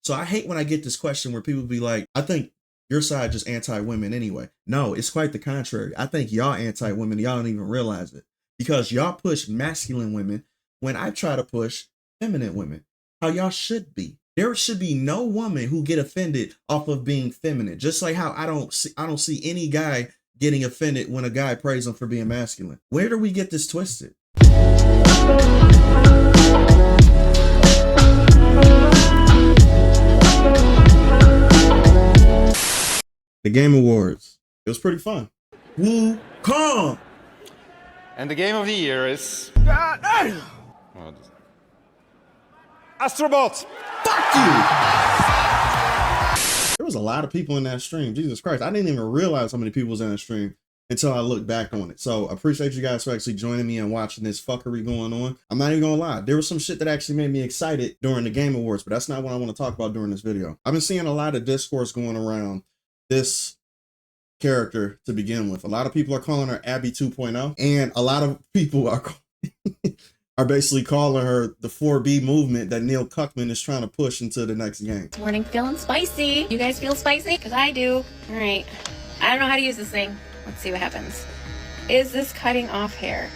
So I hate when I get this question where people be like, I think your side just anti-women anyway. No, it's quite the contrary. I think y'all anti-women. Y'all don't even realize it because y'all push masculine women when I try to push feminine women. How y'all should be. There should be no woman who get offended off of being feminine. Just like how I don't see any guy getting offended when a guy praise him for being masculine. Where do we get this twisted? The Game Awards. It was pretty fun. Woo Kong! And the game of the year is Astrobot. Fuck you! There was a lot of people in that stream. Jesus Christ. I didn't even realize how many people was in that stream until I looked back on it. So I appreciate you guys for actually joining me and watching this fuckery going on. I'm not even gonna lie. There was some shit that actually made me excited during the Game Awards, but that's not what I want to talk about during this video. I've been seeing a lot of discourse going around this character to begin with. A lot of people are calling her Abby 2.0, and a lot of people are are basically calling her the 4B movement that Neil Cuckman is trying to push into the next game. Morning, feeling spicy. You guys feel spicy? Because I do. All right. I don't know how to use this thing. Let's see what happens. Is this cutting off hair?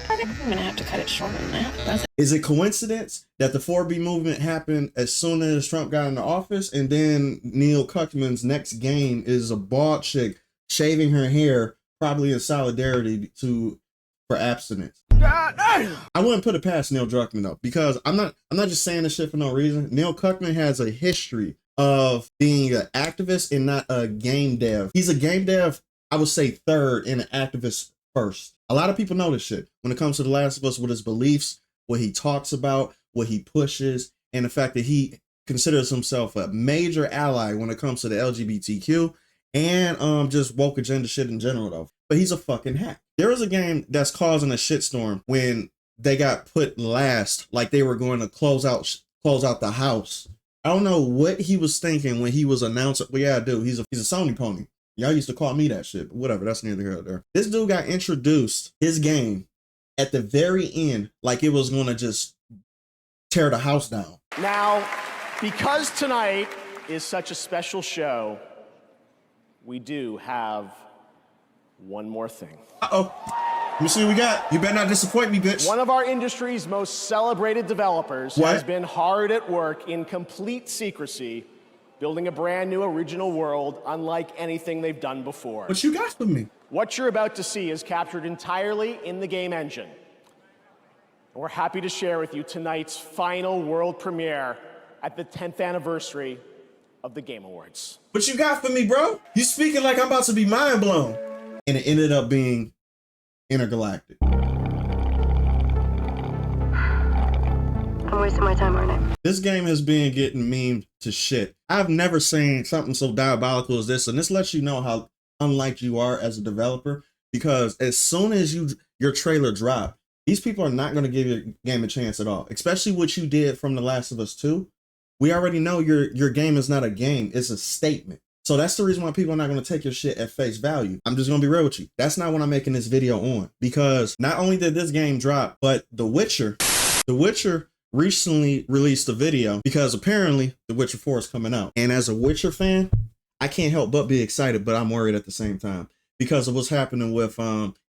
I think I'm gonna have to cut it shorter than that. Is it coincidence that the 4B movement happened as soon as Trump got into office, and then Neil Cuckman's next game is a bald chick shaving her hair, probably in solidarity for abstinence? I wouldn't put it past Neil Druckmann though, because I'm not just saying this shit for no reason. Neil Cuckman has a history of being an activist and not a game dev. He's a game dev, I would say third, and an activist first. A lot of people know this shit when it comes to The Last of Us, with his beliefs, what he talks about, what he pushes, and the fact that he considers himself a major ally when it comes to the LGBTQ and just woke agenda shit in general though. But he's a fucking hack. There was a game that's causing a shitstorm when they got put last, like they were going to close out the house. I don't know what he was thinking when he was announcing. Well, yeah, dude, he's a Sony pony. Y'all used to call me that shit, but whatever, that's neither here nor there. This dude got introduced his game at the very end, like it was gonna just tear the house down. Now, because tonight is such a special show, we do have one more thing. Uh-oh. Let me see what we got. You better not disappoint me, bitch. One of our industry's most celebrated developers has been hard at work in complete secrecy, building a brand new original world unlike anything they've done before. What you got for me? What you're about to see is captured entirely in the game engine. And we're happy to share with you tonight's final world premiere at the 10th anniversary of the Game Awards. What you got for me, bro? You speaking like I'm about to be mind blown. And it ended up being intergalactic. I'm wasting my time, aren't I? This game has been getting memed to shit. I've never seen something so diabolical as this, and this lets you know how unlike you are as a developer, because as soon as your trailer dropped, these people are not going to give your game a chance at all, especially what you did from The Last of Us 2. We already know your game is not a game, it's a statement. So that's the reason why people are not going to take your shit at face value. I'm just going to be real with you. That's not what I'm making this video on, because not only did this game drop, but The Witcher recently released a video, because apparently The Witcher 4 is coming out. And as a Witcher fan, I can't help but be excited, but I'm worried at the same time because of what's happening with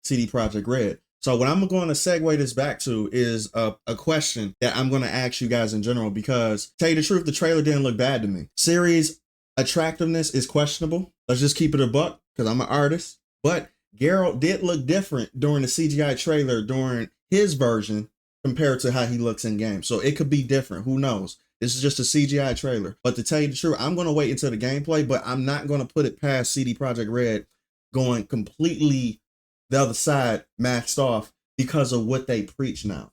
CD Projekt Red. So what I'm going to segue this back to is a question that I'm going to ask you guys in general, because to tell you the truth, the trailer didn't look bad to me. Series attractiveness is questionable. Let's just keep it a buck, because I'm an artist. But Geralt did look different during the CGI trailer during his version compared to how he looks in game. So it could be different. Who knows? This is just a CGI trailer. But to tell you the truth, I'm going to wait until the gameplay, but I'm not going to put it past CD Projekt Red going completely the other side, maxed off, because of what they preach now.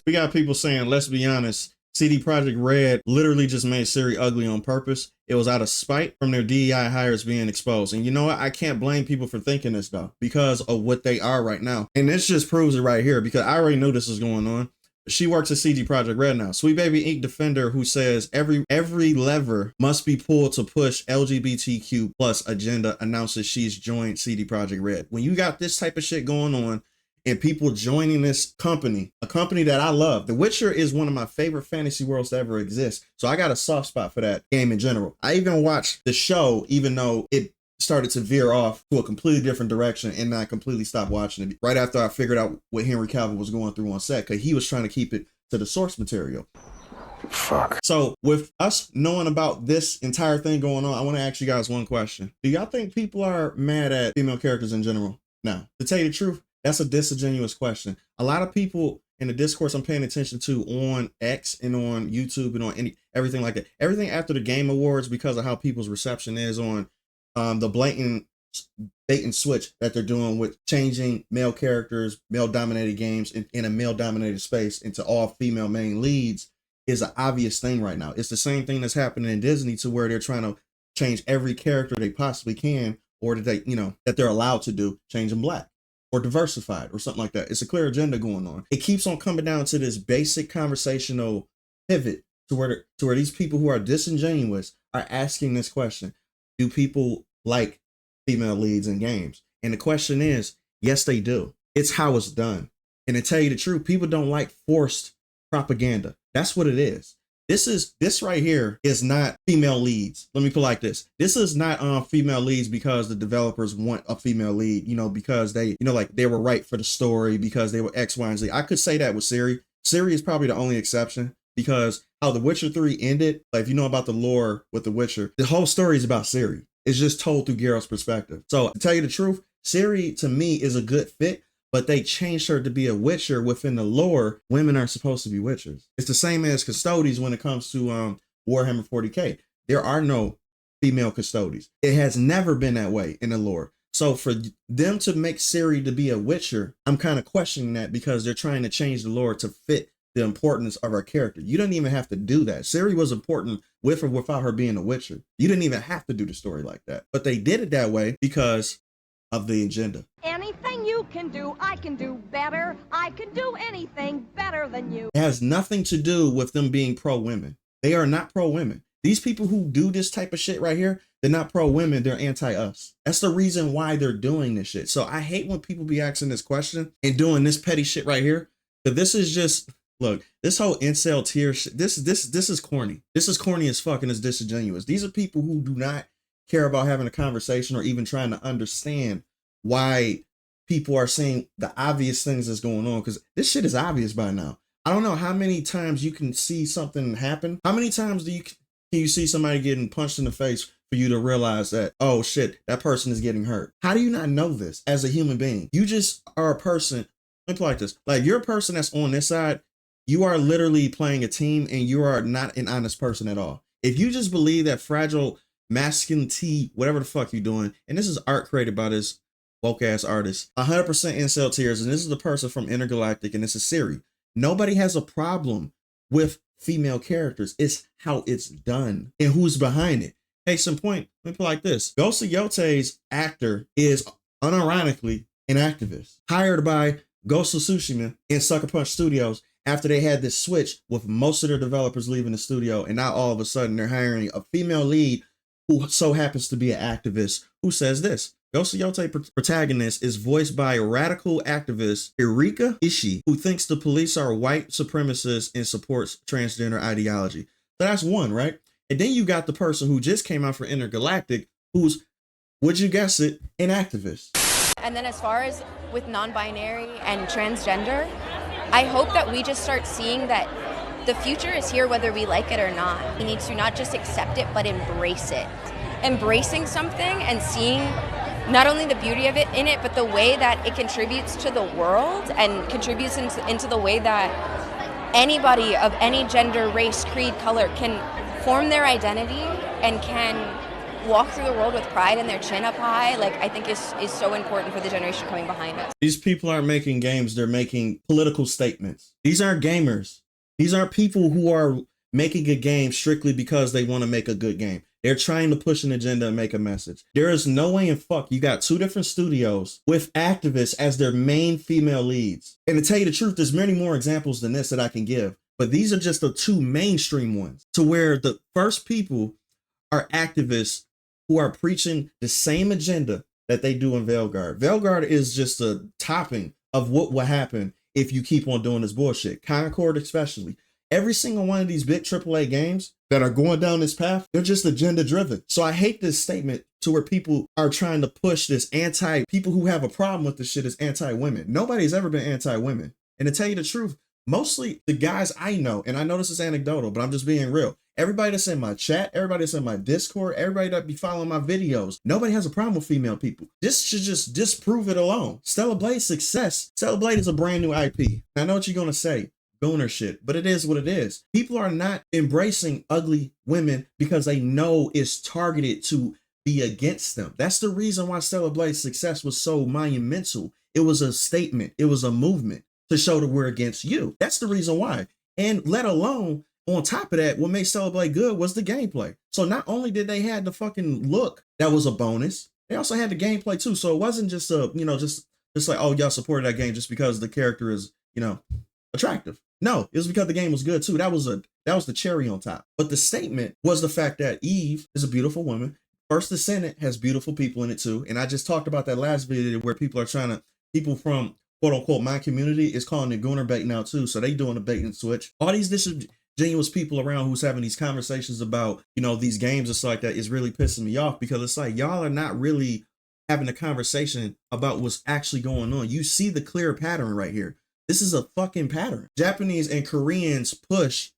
We got people saying, let's be honest, CD Projekt Red literally just made Siri ugly on purpose. It was out of spite from their DEI hires being exposed. And you know what? I can't blame people for thinking this though, because of what they are right now. And this just proves it right here, because I already knew this was going on. She works at CD Projekt Red now. Sweet Baby Ink Defender, who says every lever must be pulled to push LGBTQ plus agenda, announces she's joined CD Projekt Red. When you got this type of shit going on and people joining this company, a company that I love. The Witcher is one of my favorite fantasy worlds to ever exist. So I got a soft spot for that game in general. I even watched the show, even though it started to veer off to a completely different direction, and I completely stopped watching it right after I figured out what Henry Cavill was going through on set, because he was trying to keep it to the source material. Fuck. So with us knowing about this entire thing going on, I want to ask you guys one question. Do y'all think people are mad at female characters in general? Now, to tell you the truth, that's a disingenuous question. A lot of people in the discourse I'm paying attention to on X and on YouTube and on everything like that, everything after the Game Awards, because of how people's reception is on the blatant bait and switch that they're doing with changing male characters, male-dominated games in a male-dominated space into all female main leads, is an obvious thing right now. It's the same thing that's happening in Disney, to where they're trying to change every character they possibly can, or that they, that they're allowed to do, change them black or diversified or something like that. It's a clear agenda going on. It keeps on coming down to this basic conversational pivot to where these people who are disingenuous are asking this question: do people like female leads in games? And the question is, yes, they do. It's how it's done. And to tell you the truth, people don't like forced propaganda. That's what it is. This right here is not female leads. Let me put it like this. This is not female leads because the developers want a female lead, because they, like they were right for the story, because they were X, Y, and Z. I could say that with Ciri. Ciri is probably the only exception, because how The Witcher 3 ended, like if you know about the lore with The Witcher, the whole story is about Ciri. It's just told through Geralt's perspective. So to tell you the truth, Ciri to me is a good fit, but they changed her to be a Witcher. Within the lore, women are supposed to be Witchers. It's the same as Custodes when it comes to Warhammer 40K. There are no female Custodes. It has never been that way in the lore. So for them to make Ciri to be a Witcher, I'm kind of questioning that, because they're trying to change the lore to fit the importance of our character. You don't even have to do that. Ciri was important with or without her being a Witcher. You didn't even have to do the story like that. But they did it that way because of the agenda. Anything you can do, I can do better. I can do anything better than you. It has nothing to do with them being pro-women. They are not pro-women. These people who do this type of shit right here, they're not pro-women, they're anti-us. That's the reason why they're doing this shit. So I hate when people be asking this question and doing this petty shit right here. But this is just, look, this whole incel tier shit, this is corny. This is corny as fuck, and it's disingenuous. These are people who do not care about having a conversation or even trying to understand why people are saying the obvious things that's going on, because this shit is obvious by now. I don't know how many times you can see something happen. How many times can you see somebody getting punched in the face for you to realize that, oh shit, that person is getting hurt? How do you not know this as a human being? You just are a person. Let me put it like this. Like, you're a person that's on this side. You are literally playing a team, and you are not an honest person at all. If you just believe that fragile masculinity, whatever the fuck you're doing, and this is art created by this woke ass artist, 100% incel tears, and this is the person from Intergalactic, and this is Ciri. Nobody has a problem with female characters. It's how it's done and who's behind it. Case in point, let me put it like this. Ghost of Yote's actor is unironically an activist, hired by Ghost of Tsushima and Sucker Punch Studios after they had this switch with most of their developers leaving the studio, and now all of a sudden they're hiring a female lead who so happens to be an activist, who says this. Ghost of Yote protagonist is voiced by radical activist Erika Ishii, who thinks the police are white supremacists and supports transgender ideology. So that's one, right? And then you got the person who just came out for Intergalactic, who's, would you guess it, an activist. And then as far as with non-binary and transgender, I hope that we just start seeing that the future is here whether we like it or not. We need to not just accept it, but embrace it. Embracing something and seeing not only the beauty of it in it, but the way that it contributes to the world and contributes into the way that anybody of any gender, race, creed, color can form their identity and can walk through the world with pride and their chin up high, like, I think is so important for the generation coming behind us. These people aren't making games, they're making political statements. These aren't gamers. These aren't people who are making a game strictly because they want to make a good game. They're trying to push an agenda and make a message. There is no way in fuck you got two different studios with activists as their main female leads. And to tell you the truth, there's many more examples than this that I can give, but these are just the two mainstream ones, to where the first people are activists who are preaching the same agenda that they do in Veilguard. Veilguard is just a topping of what will happen if you keep on doing this bullshit. Concord especially. Every single one of these big AAA games that are going down this path, they're just agenda driven. So I hate this statement to where people are trying to push this people who have a problem with this shit is anti-women. Nobody's ever been anti-women. And to tell you the truth, mostly the guys I know, and I know this is anecdotal, but I'm just being real. Everybody that's in my chat, everybody that's in my Discord, everybody that be following my videos, nobody has a problem with female people. This should just disprove it alone. Stella Blade's success. Stella Blade is a brand new IP. I know what you're going to say. Gooner shit, but it is what it is. People are not embracing ugly women because they know it's targeted to be against them. That's the reason why Stella Blade's success was so monumental. It was a statement. It was a movement to show that we're against you. That's the reason why. And let alone, on top of that, what made Stella Blade good was the gameplay. So not only did they have the fucking look, that was a bonus, they also had the gameplay too. So it wasn't just a, just like, oh, y'all supported that game just because the character is, attractive. No, it was because the game was good too. That was the cherry on top. But the statement was the fact that Eve is a beautiful woman. First Descendant has beautiful people in it too. And I just talked about that last video where people from quote unquote my community is calling it gooner bait now too. So they doing a bait and switch. All these disingenuous people around who's having these conversations about, these games and stuff like that is really pissing me off, because it's like y'all are not really having a conversation about what's actually going on. You see the clear pattern right here. This is a fucking pattern. Japanese and Koreans push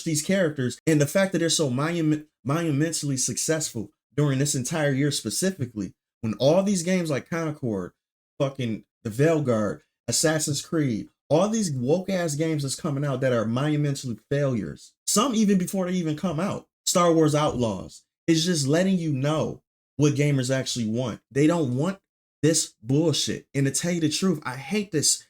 these characters, and the fact that they're so monumentally successful during this entire year specifically, when all these games like Concord, fucking the Veilguard, Assassin's Creed, all these woke ass games that's coming out that are monumentally failures, some even before they even come out, Star Wars Outlaws, is just letting you know what gamers actually want. They don't want this bullshit. And to tell you the truth, I hate this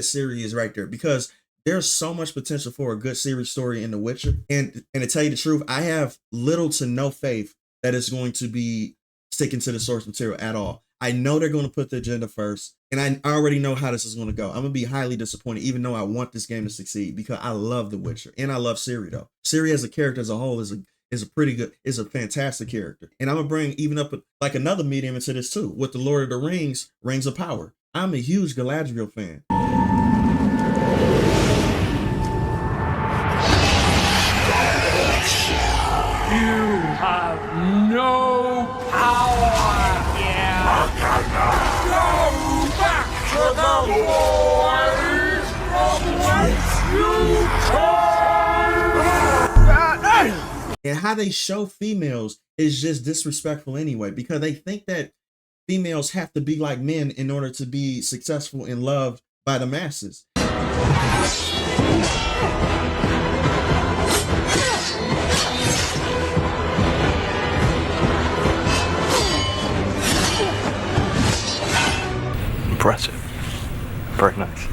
series right there, because there's so much potential for a good series story in The Witcher. And to tell you the truth, I have little to no faith that it's going to be sticking to the source material at all. I know they're going to put the agenda first, and I already know how this is going to go. I'm going to be highly disappointed, even though I want this game to succeed, because I love The Witcher and I love Ciri though. Ciri as a character as a whole is a fantastic character. And I'm going to bring even up like another medium into this too, with the Lord of the Rings, Rings of Power. I'm a huge Galadriel fan. You have no power here. Go back to the void from whence you came. And how they show females is just disrespectful anyway, because they think that females have to be like men in order to be successful and loved by the masses. Impressive. Very nice.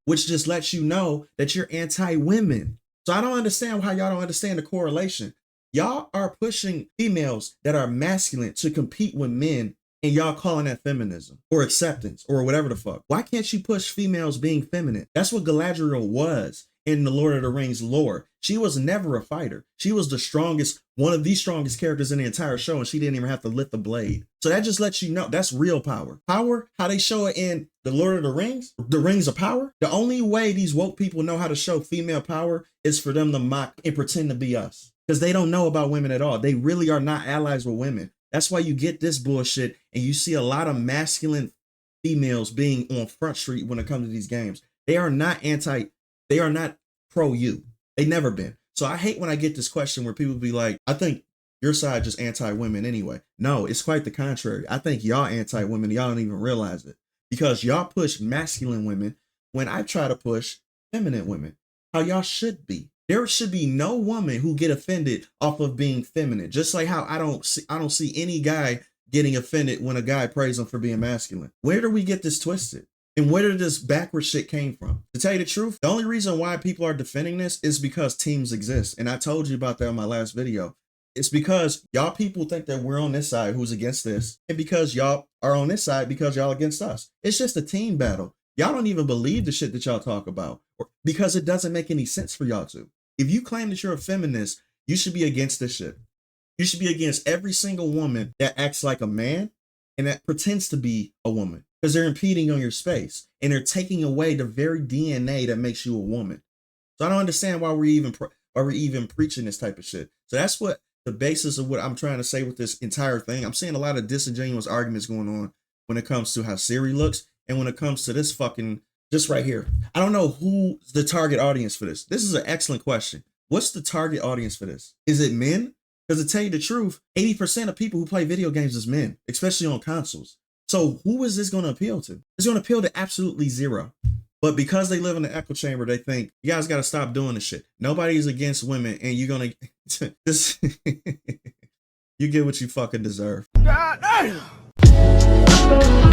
Which just lets you know that you're anti-women. So I don't understand how y'all don't understand the correlation. Y'all are pushing females that are masculine to compete with men, and y'all calling that feminism or acceptance or whatever the fuck. Why can't you push females being feminine? That's what Galadriel was in the Lord of the Rings lore. She was never a fighter. She was the strongest, one of the strongest characters in the entire show, and she didn't even have to lift the blade. So that just lets you know that's real power. Power, how they show it in the Lord of the Rings of Power. The only way these woke people know how to show female power is for them to mock and pretend to be us. Because they don't know about women at all. They really are not allies with women. That's why you get this bullshit, and you see a lot of masculine females being on Front Street when it comes to these games. They are not pro you. They never been. So I hate when I get this question where people be like, I think your side just anti-women anyway. No, it's quite the contrary. I think y'all anti-women. Y'all don't even realize it, because y'all push masculine women when I try to push feminine women, how y'all should be. There should be no woman who get offended off of being feminine. Just like how I don't see any guy getting offended when a guy praise him for being masculine. Where do we get this twisted? And where did this backward shit came from? To tell you the truth, the only reason why people are defending this is because teams exist. And I told you about that in my last video. It's because y'all people think that we're on this side who's against this, and because y'all are on this side because y'all against us. It's just a team battle. Y'all don't even believe the shit that y'all talk about, because it doesn't make any sense for y'all to. If you claim that you're a feminist, you should be against this shit. You should be against every single woman that acts like a man and that pretends to be a woman because they're impeding on your space and they're taking away the very DNA that makes you a woman. So I don't understand why we're even preaching this type of shit. So that's what the basis of what I'm trying to say with this entire thing. I'm seeing a lot of disingenuous arguments going on when it comes to how Siri looks and when it comes to this fucking, just right here. I don't know who's the target audience for this. This is an excellent question. What's the target audience for this? Is it men? Because to tell you the truth, 80% of people who play video games is men, especially on consoles. So who is this going to appeal to? It's going to appeal to absolutely zero. But because they live in the echo chamber, they think, you guys got to stop doing this shit. Nobody's against women, and you're going to, this, you get what you fucking deserve. God damn!